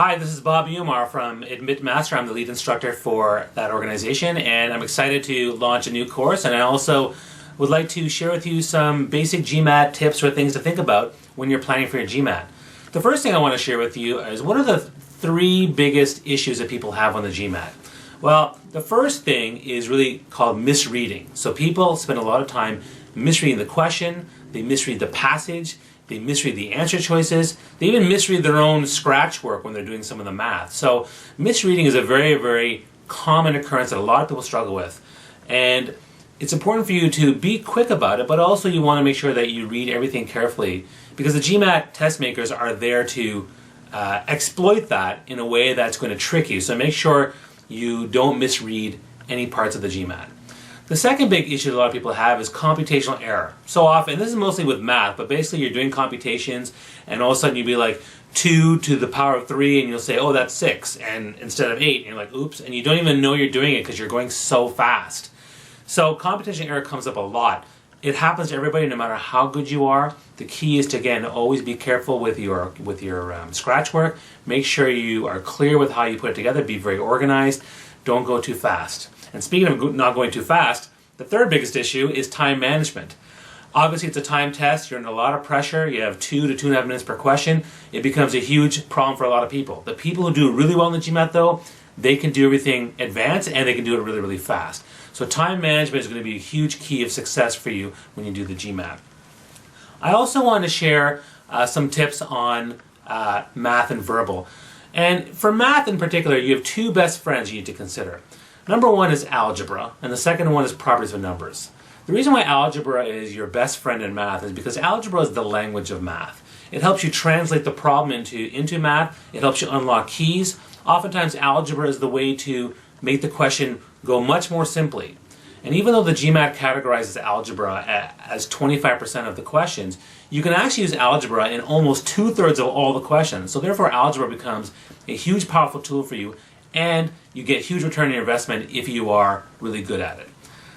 Hi, this is Bob Umar from Admit Master. I'm the lead instructor for that organization, and I'm excited to launch a new course, and I also would like to share with you some basic GMAT tips or things to think about when you're planning for your GMAT. The first thing I want to share with you is what are the three biggest issues that people have on the GMAT? Well, the first thing is really called misreading. So people spend a lot of time misreading the question, they misread the passage, they misread the answer choices, they even misread their own scratch work when they're doing some of the math. So misreading is a very, very common occurrence that a lot of people struggle with. And it's important for you to be quick about it, but also you want to make sure that you read everything carefully, because the GMAT test makers are there to exploit that in a way that's going to trick you. So make sure you don't misread any parts of the GMAT. The second big issue that a lot of people have is computational error. So often, this is mostly with math, but basically you're doing computations and all of a sudden you'll be like 2 to the power of 3 and you'll say, oh, that's 6 and instead of 8, and you're like, oops, and you don't even know you're doing it because you're going so fast. So computational error comes up a lot. It happens to everybody no matter how good you are. The key is to, again, always be careful with your scratch work. Make sure you are clear with how you put it together. Be very organized. Don't go too fast. And speaking of not going too fast, the third biggest issue is time management. Obviously, it's a time test. You're under a lot of pressure. You have 2 to 2.5 minutes per question. It becomes a huge problem for a lot of people. The people who do really well in the GMAT, though, they can do everything advanced and they can do it really, really fast. So time management is going to be a huge key of success for you when you do the GMAT. I also want to share some tips on math and verbal. And for math in particular, you have two best friends you need to consider. Number one is algebra, and the second one is properties of numbers. The reason why algebra is your best friend in math is because algebra is the language of math. It helps you translate the problem into math. It helps you unlock keys. Oftentimes, algebra is the way to make the question go much more simply. And even though the GMAT categorizes algebra as 25% of the questions, you can actually use algebra in almost 2/3 of all the questions. So therefore, algebra becomes a huge, powerful tool for you, and you get huge return on your investment if you are really good at it.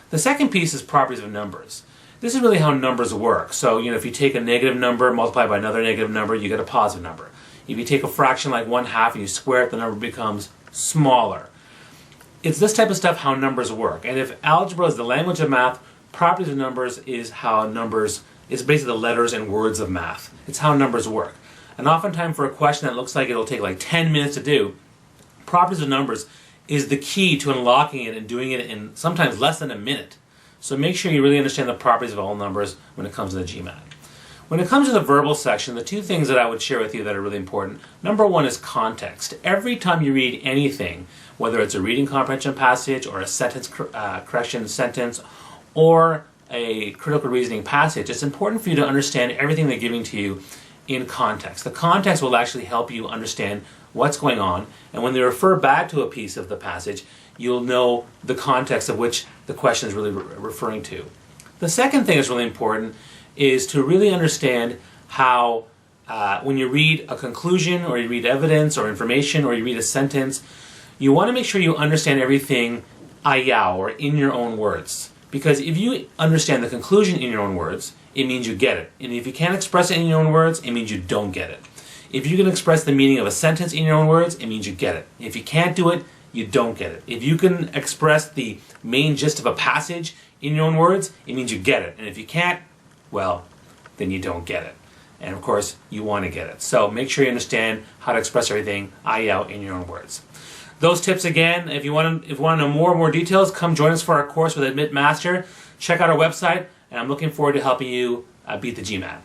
The second piece is properties of numbers. This is really how numbers work. So, if you take a negative number, multiply by another negative number, you get a positive number. If you take a fraction like 1/2 and you square it, the number becomes smaller. It's this type of stuff how numbers work. And if algebra is the language of math, properties of numbers is how numbers is basically the letters and words of math. It's how numbers work. And oftentimes for a question that looks like it'll take like 10 minutes to do, properties of numbers is the key to unlocking it and doing it in sometimes less than a minute. So make sure you really understand the properties of all numbers when it comes to the GMAT. When it comes to the verbal section, the two things that I would share with you that are really important. Number one is context. Every time you read anything, whether it's a reading comprehension passage or a sentence correction sentence or a critical reasoning passage, it's important for you to understand everything they're giving to you in context. The context will actually help you understand what's going on, and when they refer back to a piece of the passage, you'll know the context of which the question is really referring to. The second thing that's really important is to really understand how when you read a conclusion or you read evidence or information or you read a sentence, you want to make sure you understand everything ayao, or in your own words. Because if you understand the conclusion in your own words, it means you get it. And if you can't express it in your own words, it means you don't get it. If you can express the meaning of a sentence in your own words, it means you get it. If you can't do it, you don't get it. If you can express the main gist of a passage in your own words, it means you get it. And if you can't, well, then you don't get it. And of course, you want to get it. So make sure you understand how to express everything ayao in your own words. Those tips again, if you want to know more details, come join us for our course with Admit Master. Check out our website, and I'm looking forward to helping you beat the GMAT.